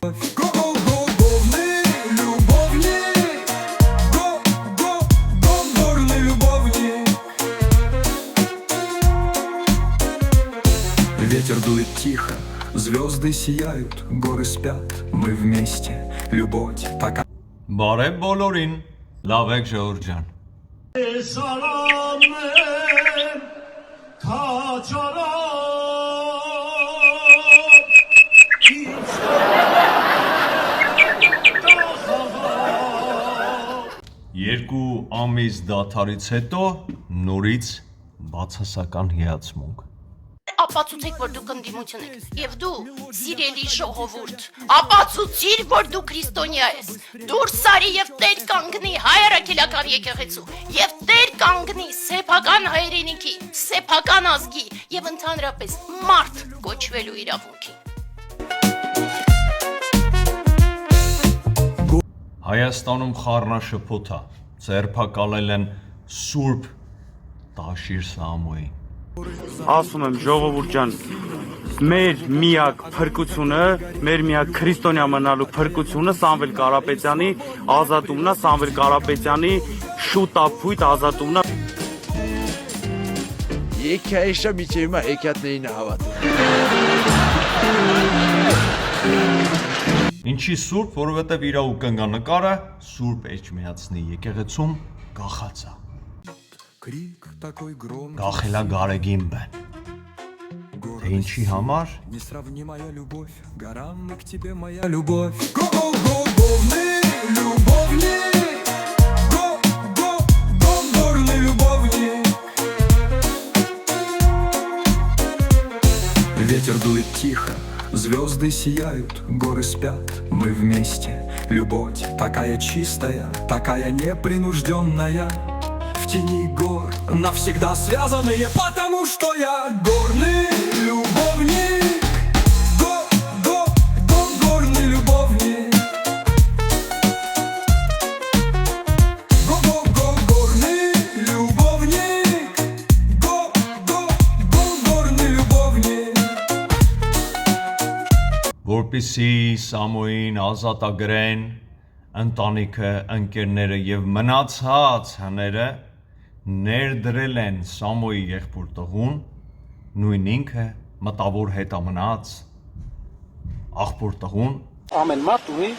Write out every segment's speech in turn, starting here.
Ветер дует тихо, звезды сияют, горы спят, мы вместе, любовь пока. Բարև բոլորին, լավ եք ժողովուրդ ջան։ Երկու ամիս դադարից հետո նորից բացասական հիացմունք։ Ապացուցեք, որ դուք ընդդիմություն եք, եւ դու, սիրելի ժողովուրդ, ապացուցիր, որ դու քրիստոնյա ես, դուրս արի եւ տեր կանգնի հայ առաքելական եկեղեցու, եւ տեր կանգնի սեփական հայրենիքի, սեփական ազգի եւ ընդհանրապես մարդ կոչվելու իրավունքի։ Հայաստանում խառնաշփոթ է, ձերբակալել են Սուրբ Տաշիր Սամոյին։ Ասում եմ ժողովուրդ ջան, մեր միակ փրկությունը, մեր միակ քրիստոնյա մնալու փրկությունը Սամվել Կարապետյանի ազատումն է, Սամվել Կարապետյանի շուտափույթ ազատումն է։ Եքիայիշը միջև հիմա հեքիաթներին է հավատում։ Ինչի սուրբ, որովհետև իրա ու կնգանկարը Սուրբ Էջմիածնի եկեղեցում կախած է։ Կախելա Գարեգին բեն։ Թե ինչի համար։ Несравнимая любовь, горам к тебе моя любовь. Горный любовник, горный любовник. Ветер дует тихо, звезды сияют, горы спят, мы вместе. Любовь такая чистая, такая непринужденная. В тени гор навсегда связанные, потому что я горный любовник. Горный любовник. Горный любовник. Горный любовник. Որպեսզի Սամոյին ազատագրեն ընտանիքը, ընկերները եւ մնացած հները ներդրել են Սամոյի եղբոր տղուն, նույն ինքը մտավոր հետամնաց աղբոր տղուն։ Ամեն մարդ ունի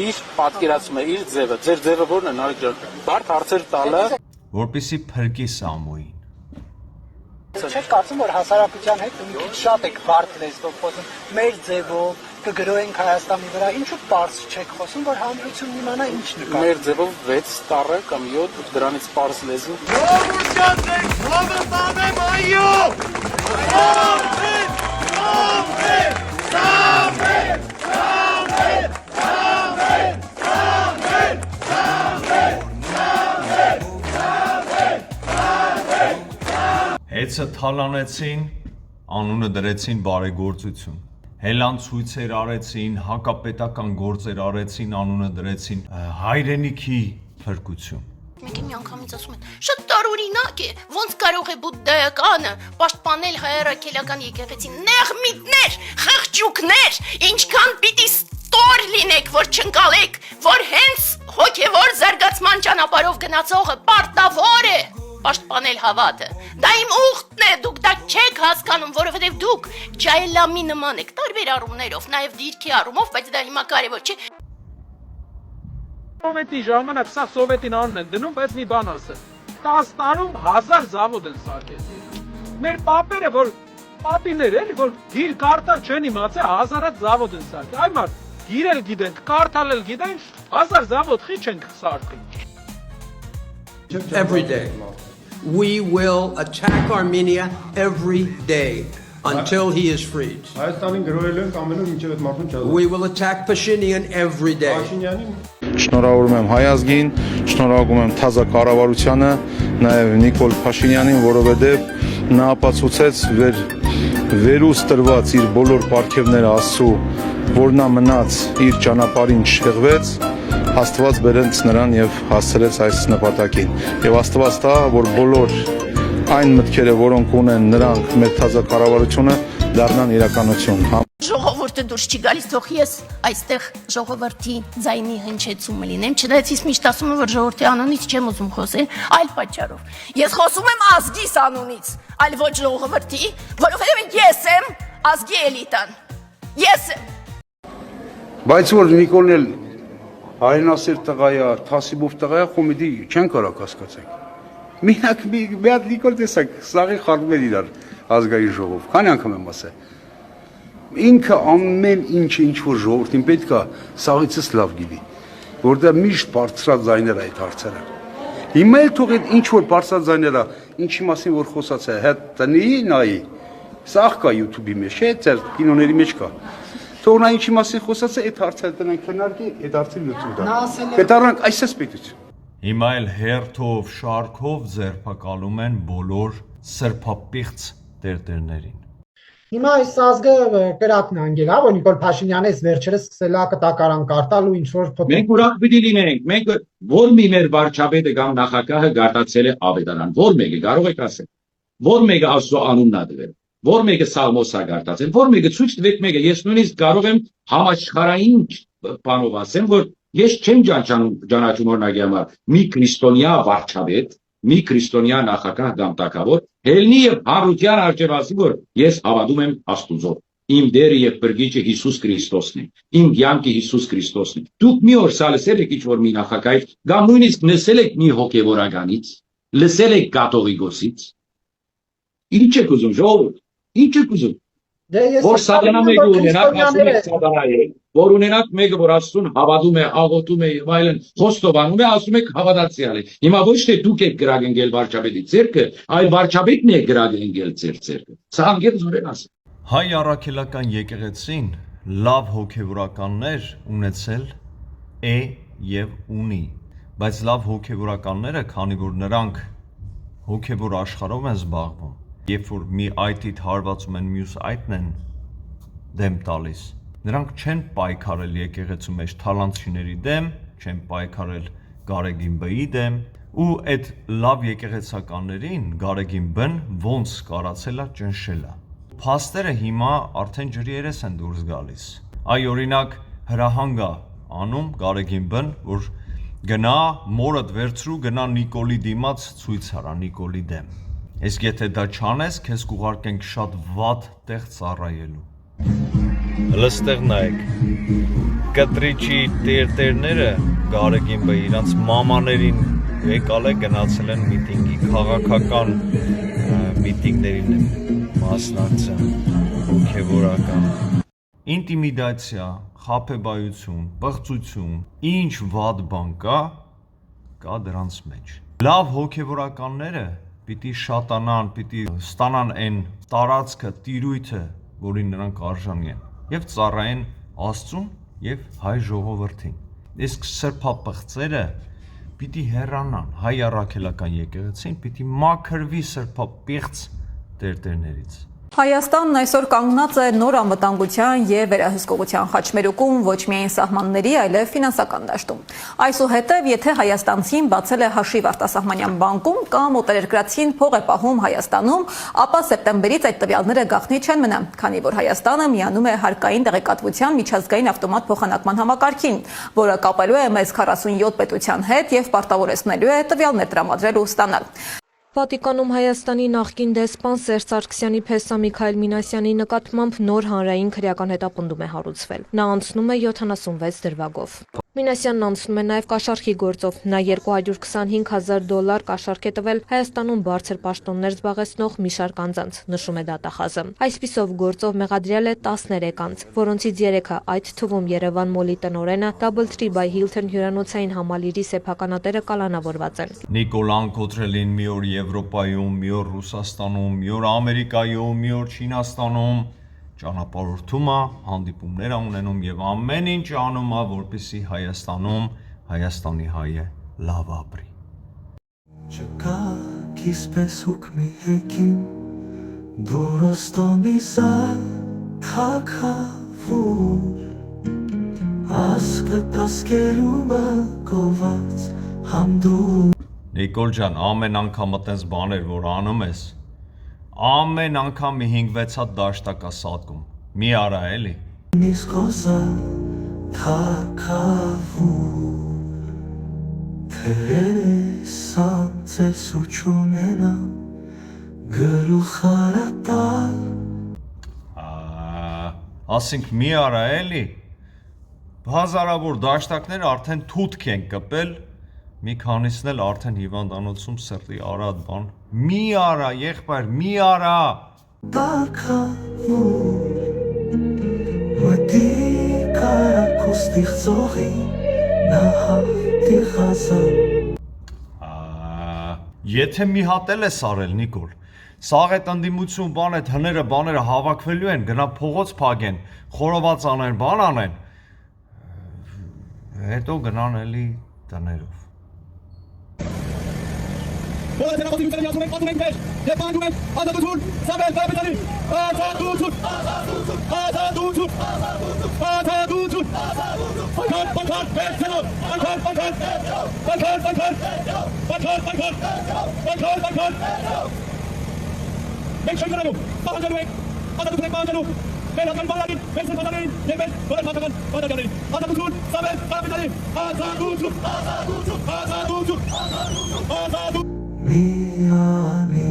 իր պատկերացումը, իր ձևը, ձեր ձևը որն է Նարեկ ջան, բարդ հարցեր տալը, որպեսզի փրկի Սամոյին։ Չեք կարծում, որ հասարակության հետ մի քիչ շատ եք բարդ լեզվով խոսում, մեր ձևով կգրոենք Հայաստանի վրա, ինչու պարզ չեք խոսում, որ հանրությունն իմանա ինչ նկատի։ մեր ձևով 6 տառը կամ 7 դրանից պարզ լեզու։ Հեծը թալանեցին, անունը դրեցին բարեգործություն։ Հելան ցույցեր արեցին, հակապետական գործեր արեցին, անունը դրեցին հայրենիքի փրկություն։ Մենք մի անգամից ասում են, շատ տարօրինակ է, ոնց կարող է բուդդայականը պաշտպանել հայ առաքելական եկեղեցին, նեղ միտներ, խղճուկներ, ինչքան պիտի ստոր լինեք, որ չընկալեք, որ հենց հոգևոր զարգացման ճանապարհով գնացողը պարտավոր է պաշտպանել հավատը։ Դա իմ ուղտն է, դուք դա չեք հասկանում, որովհետև դուք ջայլամի նման եք, տարբեր առումներով, նաև դիրքի առումով, բայց դա հիմա կարևոր չէ։ Սովետի ժամանակ սա սովետին անուն են դնում, բայց մի բան ասեմ։ 10 տարում 1000 զավոդ են սարքել։ Մեր պապերը, որ պապիներ են, որ գիր կարդալ չեն իմացել, հազարած զավոդ են սարքել։ Այ մարդ, գիրել գիտենք, կարդալ գիտենք, 1000 զավոդ խի չենք սարքել։ Every day. We will attack Armenia every day until he is freed. We will attack Pashinyan every day. Շնորհավորում եմ հայ ազգին, շնորհավորում եմ թազա կառավարությանը, նաև Նիկոլ Փաշինյանին, որովհետև նա ապացուցեց վերուս տրված իր բոլոր պարգևները Աստծու, որ նա մնաց իր ճանապարհին չեղվեց, Աստված բերեց նրան եւ հասցրեց այս նպատակին։ Եվ Աստված տա, որ բոլոր այն մտքերը, որոնք ունեն նրանք մեր թազա կառավարությունը, դառնան իրականություն։ Ժողովուրդ, ժողովուրդը դուրս չի գալիս, թող ես այստեղ ժողովրդի ձայնի հնչեցումը լինեմ, չնայած ես միշտ ասում եմ, որ ժողովրդի անունից չեմ ուզում խոսել, այլ պատճառով։ Ես խոսում եմ ազգիս անունից, այլ ոչ ժողովրդի, որովհետև ես եմ ազգի էլիտան։ Ես եմ։ Բայց որ Նիկոլն էլ հայրենասեր տղա է, թասիբով տղա է, խոմիդի չեն կարող հասկացեք։ Մենակ մի հատ Նիկոլ տեսակ, սաղի խառնում էր իրար ազգային ժողով։ Քանի անգամ եմ ասել։ Ինքը ամեն ինչ որ ժողովրդին պետք է սաղիցս լավ գիտի, որտեղ միշտ բարձրած ձայներ այդ հարցերը։ Հիմա էլ թող այդ ինչ որ բարձրած ձայները, ինչի մասին որ խոսած է, հետ տնի նայի։ Սաղ կա YouTube-ի մեջ, չէ՞, ձեր կինոների մեջ կա։ Թող նա ինչի մասին խոսած է, այդ հարցերը տնենք քննարկի, այդ հարցի լուծում տա։ Կդառնանք այսպես պետություն։ Հիմա էլ հերթով, շարքով ձերբակալում են բոլոր սրբապիղծ տերտերներին։ Հիմա այս ազգը կրակն անգել, հա, որ Նիկոլ Փաշինյանը այս վերջերս սկսել է կտակարան կարտալ ու ինչ որ Մենք ուրախ պիտի լինենք, մենք որ մի մեր վարչապետը կամ նախագահը գարտացել է ավետարան, որ մեկը կարող եք ասել, որ մեկը Աստծո անունն ա դրել, որ մեկը Սաղմոս ա գարտացել, որ մեկը ցույց տվեք մեկը, ես նույնիսկ կարող եմ համաշխարհային բանով ասեմ, որ ես չեմ ճանաչում օրինակի համար մի քրիստոնյա վարչապետ, մի քրիստոնյա նախագահ կամ տակավոր, հելնի եւ հարության արժեվ ասի, որ ես հավատում եմ Աստուծո։ Իմ Տերը եւ Բրգիչը Հիսուս Քրիստոսն է։ Իմ կյանքը Հիսուս Քրիստոսն է։ Դուք մի օր սա լսել եք ինչ որ մի նախագահ, կամ նույնիսկ լսել եք մի հոգեվորականից, լսել եք կաթողիկոսից։ Ինչ եք ուզում, ժողովուրդ։ Ինչ եք ուզում։ Որ սատանա մեկը ունենակ ասում եք սատանա է, որ ունենակ մեկը որ Աստծուն հավատում է, աղոթում է եւ այլն, խոստովանում է, ասում եք հավատացյալ է։ Հիմա ոչ թե դուք եք գրագենգել վարչապետի ձեռքը, այլ վարչապետն է գրագենգել ձեր ձեռքը։ Սա անգերձորեն ասեմ։ Հայ առաքելական եկեղեցին լավ հոգևորականներ ունեցել է եւ ունի, բայց լավ հոգևորականները, քանի որ նրանք հոգևոր աշխարհով են զբաղվում, երբ որ մի այտիդ հարվածում են մյուս այտն են դեմ տալիս, նրանք չեն պայքարել եկեղեցու մեջ թալանտչիների դեմ, չեն պայքարել Գարեգին Բ-ի դեմ, ու այդ լավ եկեղեցականներին Գարեգին Բ-ն ոնց կարացել է ճնշել է։ Փաստերը հիմա արդեն ջրի երես են դուրս գալիս։ Այ օրինակ հրահանգ է անում Գարեգին Բ-ն, որ գնա մորդ վերցրու, գնա Նիկոլի դիմաց ցույց արա Նիկոլի դեմ։ Իսկ եթե դա չանես, քեզ կուղարկենք շատ վատ տեղ ծառայելու։ Լստեղ նայեք, կտրիչի տերտերները Գարեգին Բ իրանց մամաներին եկալ է գնացել են միտինգի, քաղաքական միտինգներին են մասնակցել, հոգևորական։ Ինտիմիդացիա, խաբեբայություն, պղծություն, ինչ վատ բան կա դրանց մեջ։ Լավ հոգևորականները պիտի շատանան, պիտի ստանան այն տարածքը, տիրույթը, որին նրանք արժանի են, եւ ծառայեն Աստծուն եւ հայ ժողովրդին։ Իսկ սրբապղծերը պիտի հեռանան, հայ առաքելական եկեղեցին պիտի մաքրվի սրբապիղծ տերտերներից։ Հայաստանն այսօր կանգնած է նոր անվտանգության եւ վերահսկողության խաչմերուկում ոչ միայն սահմանների, այլև ֆինանսական դաշտում։ Այսուհետև, եթե հայաստանցին բացել է հաշիվ արտասահմանյան բանկում կամ օտարերկրացին փող է պահում Հայաստանում, ապա սեպտեմբերից այդ տվյալները գաղտնի չեն մնա, քանի որ Հայաստանը միանում է հարկային տեղեկատվության միջազգային ավտոմատ փոխանակման համակարգին, որը կապելու է մեզ 47 պետության հետ եւ պարտավորեցնելու է տվյալներ տրամադրել ու ստանալ։ Վատիկանում Հայաստանի նախկին դեսպան Սերժ Սարգսյանի փեսա Միքայել Մինասյանի նկատմամբ նոր հանրային քրեական հետապնդում է հարուցվել։ Նա անցնում է 76 դրվագով։ Մինասյանն անցնում է նաև կաշառքի գործով։ Նա $225,000 կաշառք է տվել Հայաստանում բարձր պաշտոններ զբաղեցնող մի շարք անձանց, նշում է դատախազը։ Այսպիսով գործով մեղադրյալ է 13 անձ, որոնցից 3-ը, այդ թվում Երևան մոլի տնօրենը, Doubletree by Hilton հյուրանոցային համալիրի սեփականատերը կալանավորված են։ Նիկոլան Կոտրելին մի օր Եվրոպայում, մի օր Ռուսաստանում, մի օր Ամերիկայում, մի օր Չինաստանում ճանապարհորդում է, հանդիպումներ է ունենում եւ ամեն ինչ անում է, որպեսզի Հայաստանում Հայաստանի հայը լավ ապրի։ Չկա քիսպես հուկմի հեքին դուրստոմի սար քակավուր ասկը տասկերումը գոված համդու Նիկոլ ջան, ամեն անգամ այդպես բաներ, որ անում ես, ամեն անգամ մի 5-6 հատ դաշտակ է սատկում։ Մի արա էլի։ Niscosa Thakavu Teresa Suchumena Glucharata Ասինք մի արա էլի հազարավոր դաշտակներ արդեն թութք են կպել մի քանիսն էլ արդեն հիվանդանոցում սրտի արատ բան մի արա եղբայր մի արա Thakavu Մտի կարակոստիղ ծողի նահատի խազան Եթե մի հատ էլ ես արել Նիկոլ Սաղ այդ ընդդիմություն բան այդ հները բաները հավաքվելու են գնա փողոց փագեն խորոված անեն բան անեն հետո գնան էլի տներով Մենք շնորհալու, պահանջելու ենք, ազատություն ենք պահանջելու, մեր հատական բարալին, մեր սրբազաններին և մեր բոլոր մատական բանականներին, ազատություն, սավեր, կարապետալին, ազատություն, ազատություն, ազատություն, ազատություն, Միանի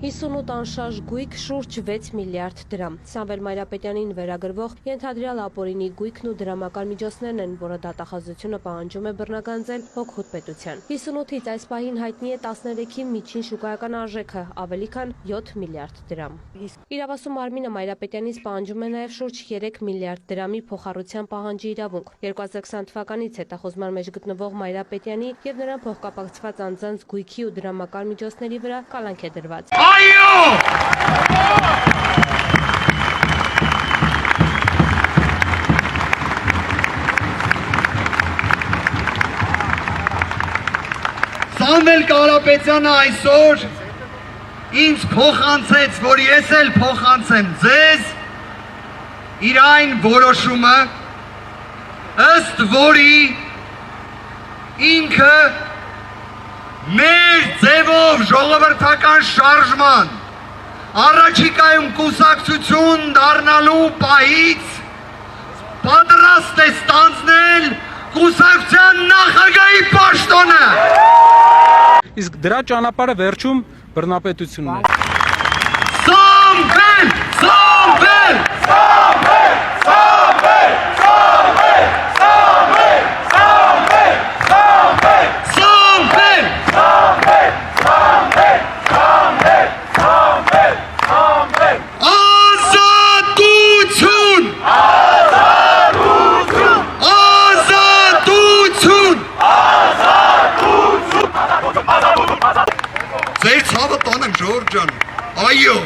58 անշարժ գույք շուրջ 6 միլիարդ դրամ։ Սամվել Մայրապետյանին վերագրվող ենթադրյալ ապօրինի գույքն ու դրամական միջոցներն են, որը դատախազությունը պահանջում է բռնագանձել հոգհոտ պետության։ 58-ից այս պահին հայտնի է 13-ի միջին շուկայական արժեքը, ավելի քան 7 միլիարդ դրամ։ Իրավասու մարմինը Մայրապետյանից պահանջում է նաև շուրջ 3 միլիարդ դրամի փոխառության պահանջի իրավունք։ 2020 թվականից հետախուզման մեջ գտնվող Մայրապետյանի և նրան փոխկապակցված անձանց գույքի ու դրամական միջոցների վրա կալանք է դրված։ Սամվել Կարապետյանը այսօր ինձ փոխանցեց, որ ես էլ փոխանցեմ ձեզ իր այն որոշումը, ըստ որի ինքը մեր ձևով ժողովրդական շարժման առաջիկայում կուսակցություն դառնալու պահից պատրաստ է ստանձնել կուսակցության նախագահի պաշտոնը։ Իսկ դրա ճանապարհը վերջում բռնապետությունն է։ Սամվել, Սամվել, Սամվել, Սամվել, Սամվել, Սամվել, Սամվել, Սամվել, Սամվել, Սամվել, Սամվել, Սամվել, Սամվել, Սամվել, ազատություն, ազատություն, ազատություն, ազատություն, Ձեր ցավը տանեմ Ժորժ ջան, այո։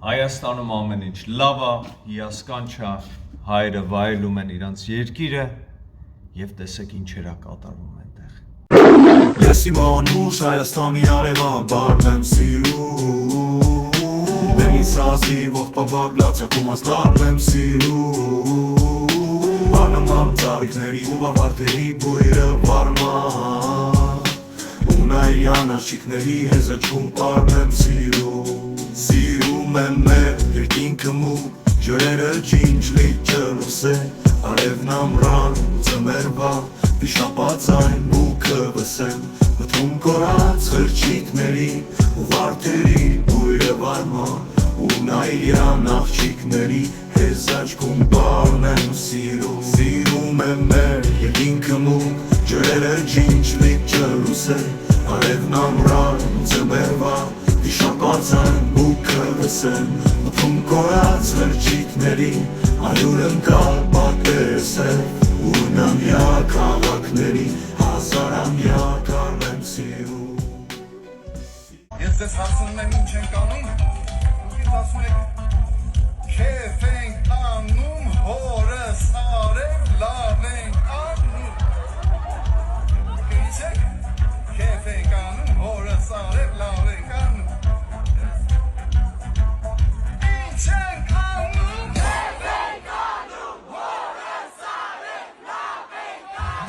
Հայաստանում ամեն ինչ լավ է, հիասքանչ է, հայերը վայելում են իրանց երկիրը եւ տեսեք ինչեր է կատարվում այնտեղ։ Ես իմ անուշ Հայաստանի արևաբար եմ սիրում Բերից ռազի ողբաբակ լացակում ասլապ եմ սիրում Բանամամ ծարիքների ու բավարտերի բույրը վարման Ունայրյան աշիքների հեզաչում պարն եմ Սիրում եմ մեր երկինքը մուկ Ջրերը ջինջ լիճը լուսե Արևն ամռան ծմերվա Վիշապած այն բուքը վսեմ Մտում կորած խրճիքների ու վարտերի բույրը վարման Ունայրյան աղջիկների հեզ աչքում պարն եմ Սիրում եմ մեր երկինքը մուկ Ջրերը ջինջ լիճը լուսե Արևն ամռան ծմերվա Վիշապած այն բուքը վսեմ Մտում կորած խրճիքների Այուր ընկալ պատերսել Ուրնամյա քաղաքների Հազարամյակ արմեմ սիրում Ես ձեզ հարցնում եմ ինչ ենք անում Ինձ ասում եք Քեֆ ենք անում հորս արև լավ ենք անում Գիտեք Քեֆ ենք անում հորս արև լավ ենք անում Ինչ ենք անում Քեֆ ենք անում հորս արև լավ ենք անում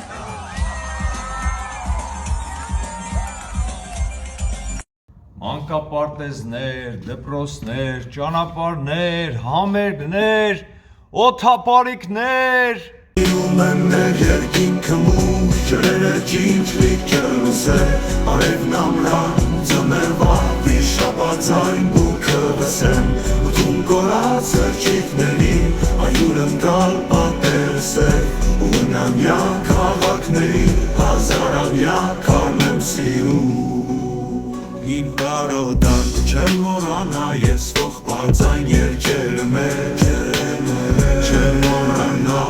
մանկապարտեզներ, դպրոցներ, ճանապարհներ, համերգներ, օդապարիկներ։ Ումներ երկինքը մուշ ջրերը ջինջլիկ ջրուսե արևն ամրան ձմեռվա վիշապացայն բուքը վսեմ ուտում կորած սրճիքների այուրն գալ պատերսե ունամյա քաղաքների հազարամյա կարմեմ սիրում իմ կարոտան չեմ մորանա ես ողբարձ այն երջերը մեր չեմ մորանա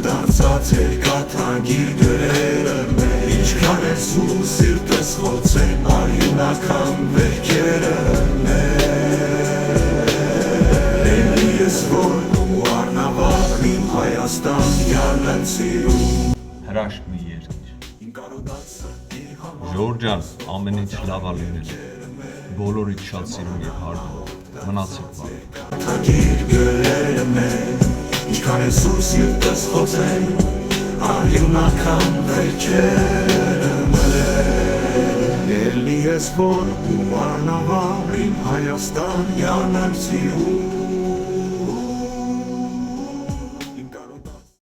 դարձած երկաթանգի գրերը մեր ինչքան ես ու սիրտս խոցեն արյունական վերքերը մեր էլի ես որ ու առնավակ իմ Հայաստանյանն եմ սիրում Հրաշք մի երկիր։ Ժողովուրդ ջան, ամեն ինչ լավ ա լինել։ Բոլորիդ շատ սիրում եւ հարգում։ Մնացեք բարի։ Թագիր գրերը մեր ինչքան ես ու սիրտս խոցեն արյունական վերջերը մեր էլի ես որ ու առնավար իմ Հայաստանյանն եմ սիրում